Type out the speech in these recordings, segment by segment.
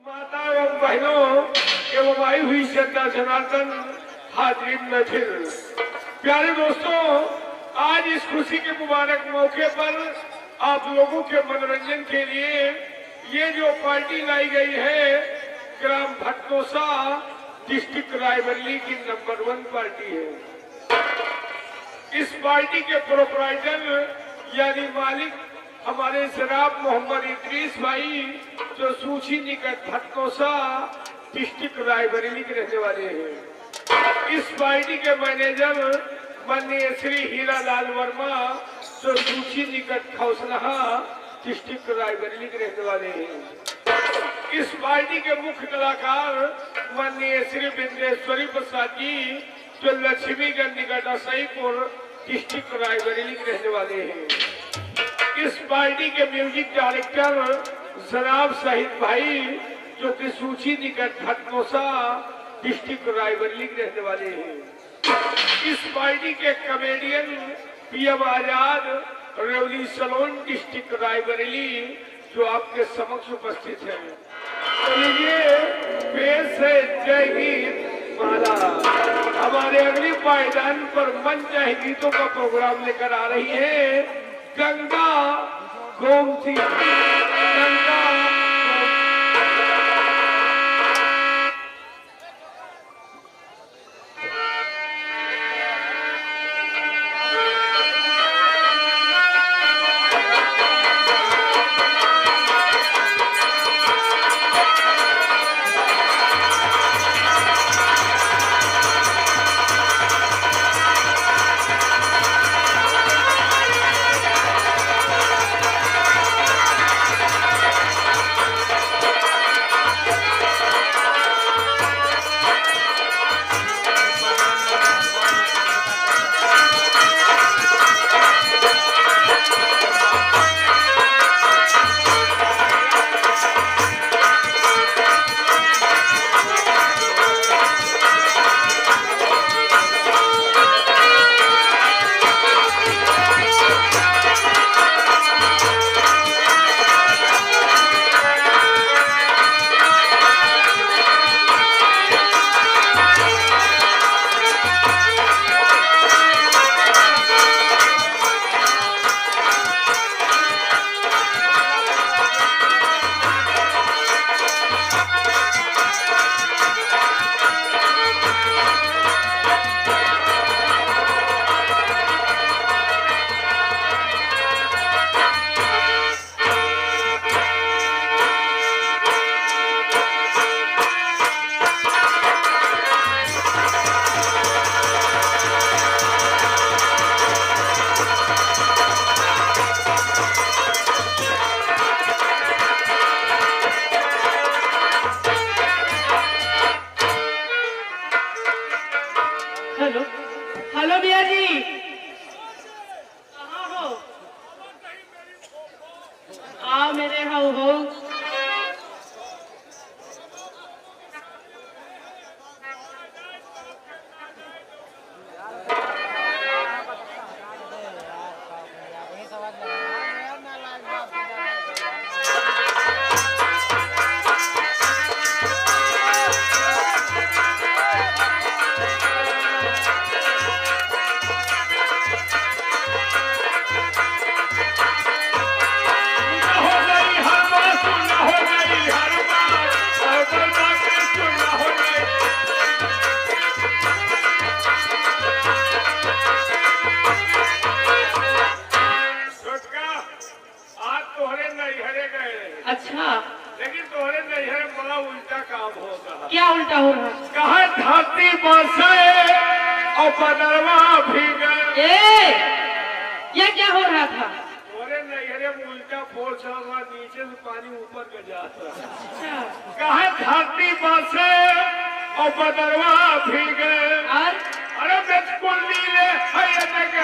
माता एवं बहनों एवं आई हुई श्रद्धा जनार्दन हाजिरीन में फिर प्यारे दोस्तों, आज इस खुशी के मुबारक मौके पर आप लोगों के मनोरंजन के लिए ये जो पार्टी लाई गई है ग्राम भटनोसा डिस्ट्रिक्ट रायबरेली की नंबर 1 पार्टी है। इस पार्टी के प्रोपराइटर यानी मालिक हमारे जनाब मोहम्मद इदरीस भाई जो सूची निकट भटनोसा डिस्ट्रिक्ट रायबरेली के रहने वाले हैं। इस पार्टी के मैनेजर माननीय श्री हीरा लाल वर्मा जो सूची निकट खौसलाहा डिस्ट्रिक्ट रायबरेली के रहने वाले हैं। इस पार्टी के मुख्य कलाकार माननीय श्री बिंदेश्वरी प्रसाद जी जो लक्ष्मीगंज निकट असईपुर डिस्ट्रिक्ट रायबरेली के रहने वाले हैं। इस पार्टी के म्यूजिक डायरेक्टर जनाब शहीद भाई जो कि सूची निकट भटनोसा डिस्ट्रिक्ट रायबरेली के रहने वाले हैं। इस पार्टी के कॉमेडियन पीएम आजाद रेवली सलोन डिस्ट्रिक्ट रायबरेली जो आपके समक्ष उपस्थित है। तो लीजिए पेश है जय गीत माला। हमारे अगली पायदान पर मन चाहे गीतों का प्रोग्राम लेकर आ रही है गंगा गोमती। गंगा हेलो भैया जी, कहाँ हो? आओ मेरे हो। अच्छा, लेकिन तोहरे नैहर बड़ा उल्टा काम होगा। क्या उल्टा हो रहा? कहा धरती बसे और बदरवा भीगे। ये क्या हो रहा था? तोहरे नैहरे में उल्टा फोर्स होगा, नीचे से पानी ऊपर का जाता। अच्छा, कहा धरती बसे और बदरवा भीगे। अरे बिल्कुल नीले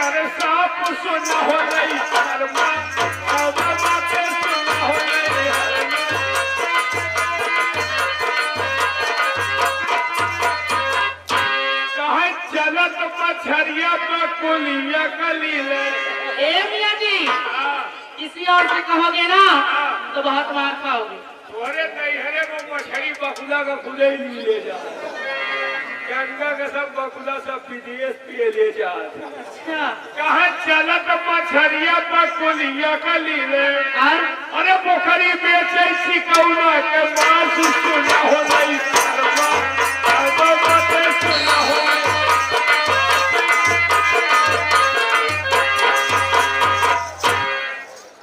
अरे साफ सुना हो रही शर्मा और बातें सुना हो रही। चलत मछरिया पर कुलिया कलीले। मियां जी, इसी और से कहोगे ना तो बहुत मार खाओगे। तोरे नैहरे में मछली बकुला का खुले ही ले जा, गंगा का सब बकुला सब विदेश पिए ले जा। अच्छा कहा चला तो मछरिया बकुलिया का लीले, और अरे पोखरी बेचे सिकौना के मांस सुना हो नहीं शर्मा, अब बातें सुना हो।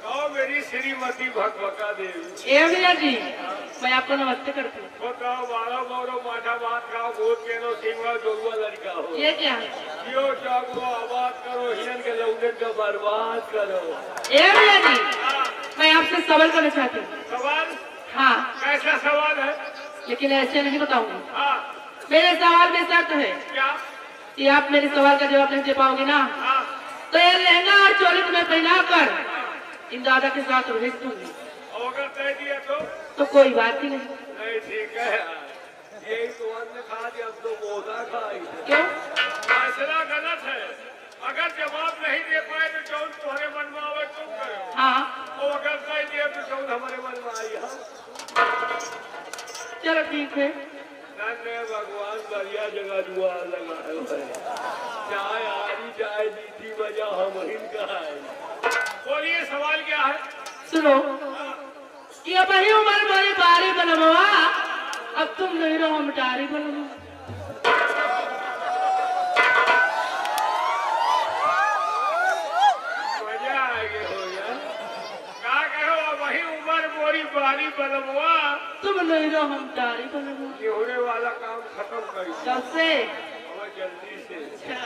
कहो मेरी श्रीमती भगवका देवी। ए भैया जी, मैं आपको नमस्ते करती हूँ। वो कहो बारह मौरो माठा भात खाओ, गोद केनो सिंगवा जोगवा लड़का हो। ये क्या है? जियो जागो आबाद करो, हिरन के लौटन का बर्बाद करो। ए भैया जी, हाँ, मैं आपसे सवाल करना चाहती हूँ। सवाल हाँ, कैसा सवाल है? लेकिन ऐसे नहीं बताऊंगी। हाँ, मेरे सवाल में शर्त है क्या? कि आप मेरे सवाल का जवाब नहीं दे पाओगे ना, हाँ, तो ये लहंगा और चोली तुम्हें पहना कर इन दादा के साथ भेज दूंगी। और अगर तय दिया तो कोई बात ही नहीं। नहीं, ठीक है यार। यही तो अन्न खा दिया, अब तो मोदा खाई। क्यों? फैसला गलत है। अगर जवाब नहीं दे पाए तो जौन तुम्हारे मन में आवे तुम करो, हाँ और अगर तय दिया तो जौन हमारे मन में आई। हाँ, चलो ठीक है। धन्य भगवान, बढ़िया जगह दुआ लगाए हुए। चाय आरी चाय जीती बजा हम इनका है। बोलिए सवाल क्या है? सुनो, ये वही उम्र मेरी बारी बनवा, अब तुम नहीं रहो मटारी बनवा। मजा आएगा हो यार। क्या करो, वही उम्र मोरी बारी बनवा, तुम नहीं रहो मटारी बनवा। ये होने वाला काम खत्म कर कब से? जल्दी से। अच्छा,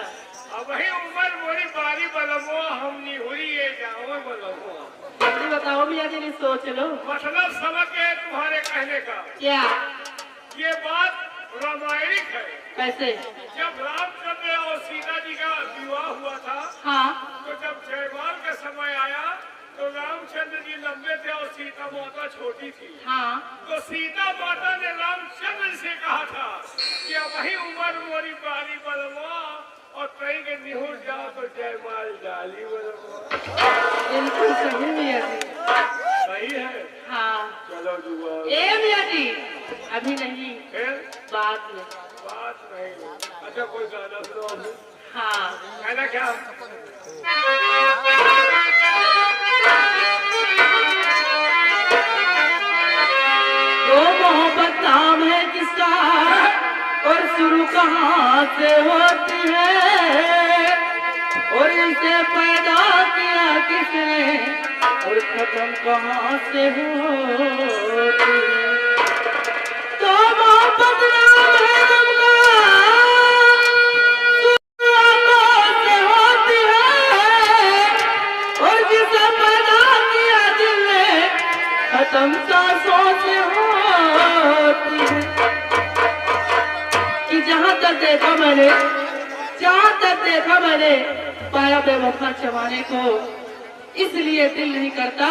अब वही उम्र मोरी बारी बनवा, हम निहुरी ये जाओ बनवा। जल्दी बताओ भैया जी, नहीं सोच लो। मतलब समझ गए तुम्हारे कहने का? क्या? ये बात रामायणिक है। कैसे? जब रामचंद्र और सीता जी का विवाह हुआ था, हाँ तो जब जयमाल का समय आया तो रामचंद्र जी लंबे थे और सीता माता छोटी थी। हाँ, तो सीता माता ने रामचंद्र से कहा था कि अब वही उम्र मोरी बारी बनवा, और कहीं के निहुर जाओ तो जयमाल डाली बनवा। बिल्कुल सही भैया जी। सही है। हाँ, चलो दुआ। ए भैया जी, अभी नहीं, फिर बाद में। बात नहीं। अच्छा, कोई गाना सुनाओ। हाँ, कहना क्या? तो मोहब्बत नाम है किसका और शुरू कहाँ से होती है, और इसे पैदा किया किसने और खत्म कहाँ से होती है। तो मोहब्बत नाम है गम का, शुरू कहाँ से होती है, और जिसे पैदा किया दिल ने खत्म सांसों से होती है। कि जहाँ तक देखा मैंने पाया बेवफा जमाने को, इसलिए दिल नहीं करता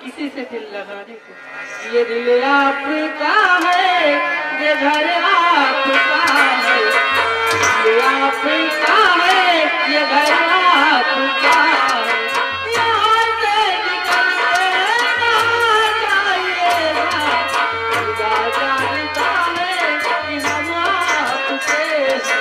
किसी से दिल लगाने को। ये दिल आपका है, ये घर आपका है, ये आपका है, ये घर आपका है। यहाँ से निकल के कहाँ जाइएगा, खुदा जानता है कि हम आपके हैं।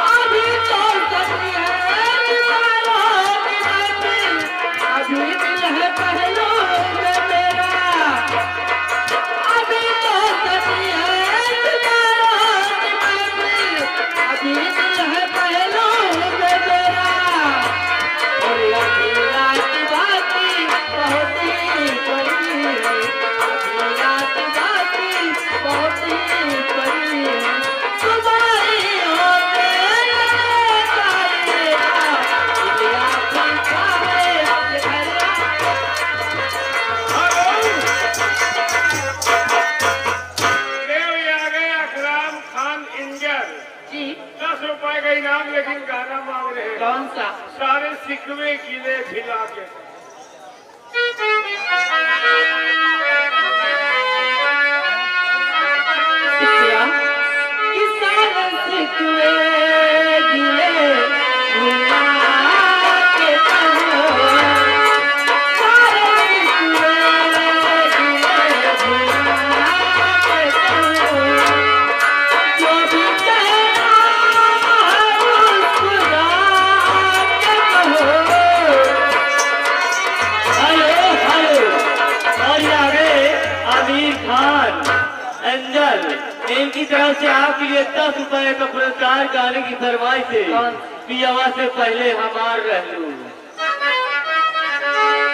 अभी तो सही है दीवारों की महफिल, अभी दिल है पहलू में मेरा। अभी तो सही है दीवारों की महफिल, अभी दिल है पहलू में मेरा। और अभी रात बाकी बहुत ही बड़ी है, अभी रात बाकी बहुत ही बड़ी है। सुबह ही होते जी 10 रुपए का इनाम, लेकिन गाना मांग रहे हैं। कौन सा? सारे सिकवे गिले भिला के। शुक्रिया। कि सारे सिकवे गिले भुला के कहो, सारे सिकवे गिले भुला के कहो, जो भी कहना है मुस्कुरा के कहो। Hello hello. और ये आगे आमिर खान एंजल, इनकी तरफ से आपके लिए 10 रुपए का पुरस्कार गाने की फरमाइश है। कौन? पियावा से पहले हमार रहलू।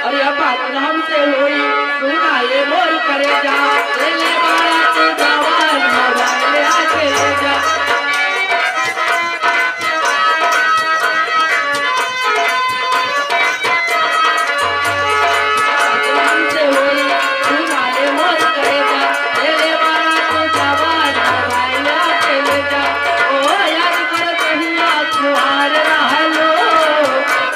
और यह बात हमसे हुई, सुना ये मोर करे जा, ले ले बारात जवान मोबाइल आके ले जा। हमसे हुई, सुना ये मोर करे जा, ले ले बारात जवान मोबाइल आके ले जा। ओ याद कर कहिया तुम्हार रहलो,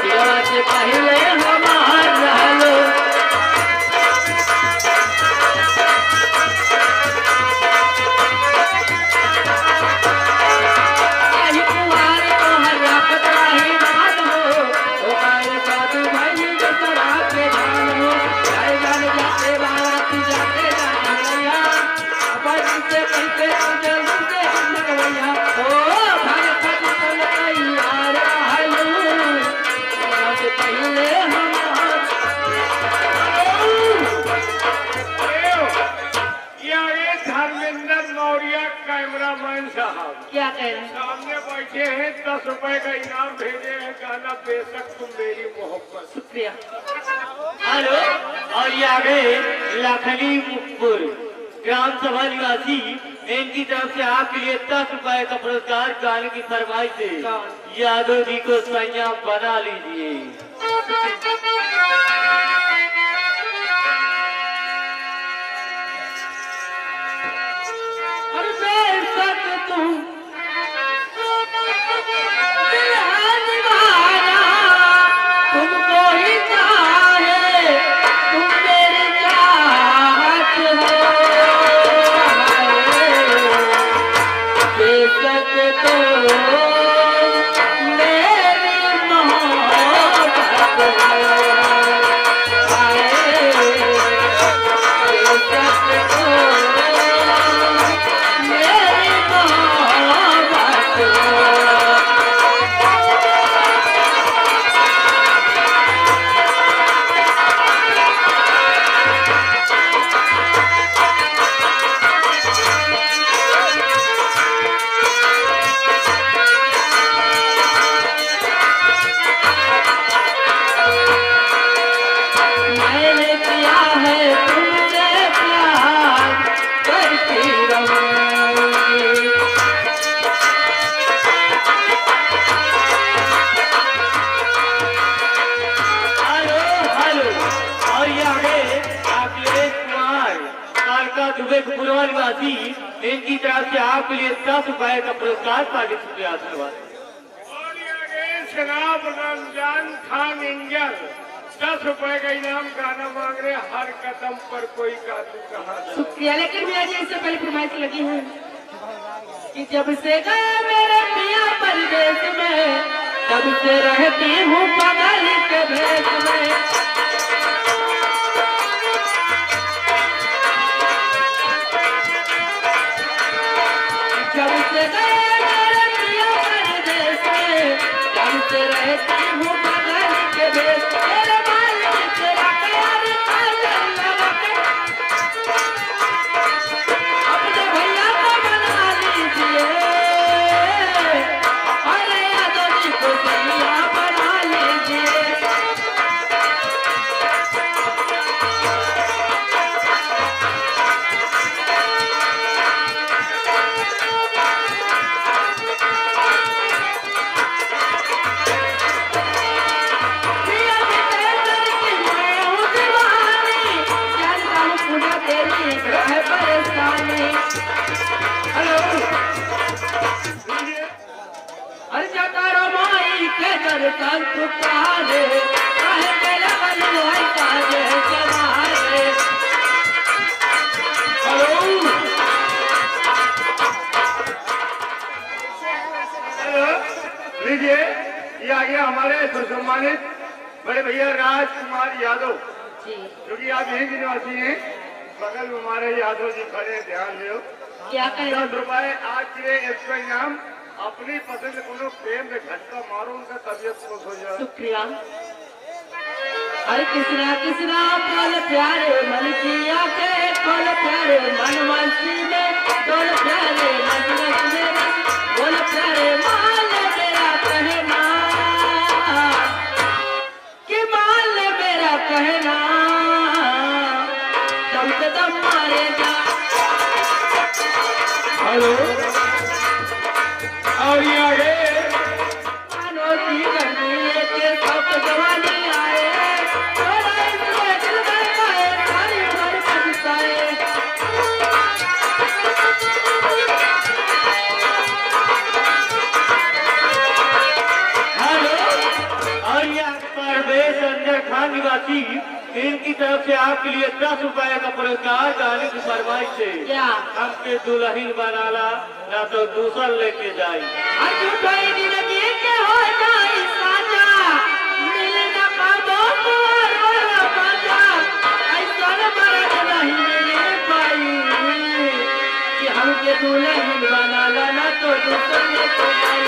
पिया से पहले हमार रहलो। यही कुंवार तोहर रापत रही बात हो, ओ काहे साधु भाई जसरा के जान हो। जाए जान जाते बारात जाते जाने भैया, अपन से कहते जल्दी से निकलैया। ओ भारत का चल तैयार रहलू, पिया से पहले हमार। ये आगे धर्मेंद्र मौर्य कैमरामैन साहब क्या कह रहे हैं? सामने बैठे हैं, 10 रुपए का इनाम भेजे हैं। गाना बेशक तुम मेरी मोहब्बत। शुक्रिया। हेलो। और ये आगे लखनी मुखपुर ग्राम सभा निवासी, इनकी तरफ से आपके लिए 10 रुपए का पुरस्कार गाने की फरमाइश है। कौन? यादव जी को सैया बना लीजिए। और बेशक तुम दिल है दीवाना, तुमको ही चाहे, तुम मेरी चाहत हो। बेशक तुम मेरी मोहब्बत हो। बेशक तुम मेरी मोहब्बत हो। मैंने किया है तुमसे प्यार, करती रहूंगी। Hello hello. और ये आगे अखिलेश कुमार कालका दुबे पुरवा निवासी, इनकी तरफ से आपके लिए 10 रुपए का पुरस्कार पार्टिसिपेट आशीर्वाद। और ये आगे जनाब रमजान खान एंजल 10 रुपए का इनाम। गाना मांग रहे, हर कदम पर कोई कातू कहा। शुक्रिया। लेकिन मेरा जी इससे पहले फरमाइश लगी है कि जब से गए मेरे पिया परदेश में, तब से रहती हूँ बगल के भेष में। जब से गए मेरे पिया परदेश में, तब से रहती हूँ बगल के भेष। मेरे मालिक तेरा प्यार काजल लगा के, अपने भैया को बना लीजिए। अरे यादव जी को सैया बना लीजिए। के दर्शन पुकारे काहे के लगल है साजे सवारे। हेलो लीजिए, ये आ गया हमारे सम्मानित बड़े भैया राजकुमार यादव, जी जो कि आप यहीं के निवासी हैं। बगल में हमारे यादव जी खड़े हैं, ध्यान दो। क्या कह रहे 10 रुपए आज के इसका इनाम। अपनी पसंद को प्रेम में झटका मारो, उनका तबियत खुश हो जाए। शुक्रिया। अरे किसना किसना फल प्यारे मन किया के फल प्यारे मन मस्ती में डोल प्यारे मन मस्ती में बोल प्यारे माल मेरा कहना कि माल मेरा कहना दम से दम मारे जा। हेलो और ये आगे मानो की गर्मी के सब जवानी आए थोड़ा इसमें दिल में आए सारी उम्र पछताए। हेलो, और ये परवेश अंजर खान निवासी, इनकी तरफ से आपके लिए 10 रुपए का पुरस्कार गाने की फरमाइश से। क्या हमके दुल्हन बनाला ना तो दूसर लेके जाई। अटूटोई जिंदगी के हो जाई साजा मिल न पाबो तोर वाला बाजा ऐसन मरद नहीं मिल पाई कि हमके दुल्हन बनाला ना तो दूसर लेके जाई।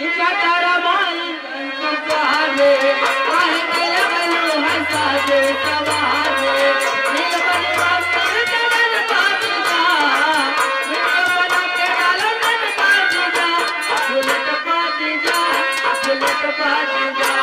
क्या तारा माई सवारे काहे के लगल है साजे सवारे नील बनवा के डालन पाती जा नील बना के डालन पाती जा झुलट पाती जा झुलट पाती जा।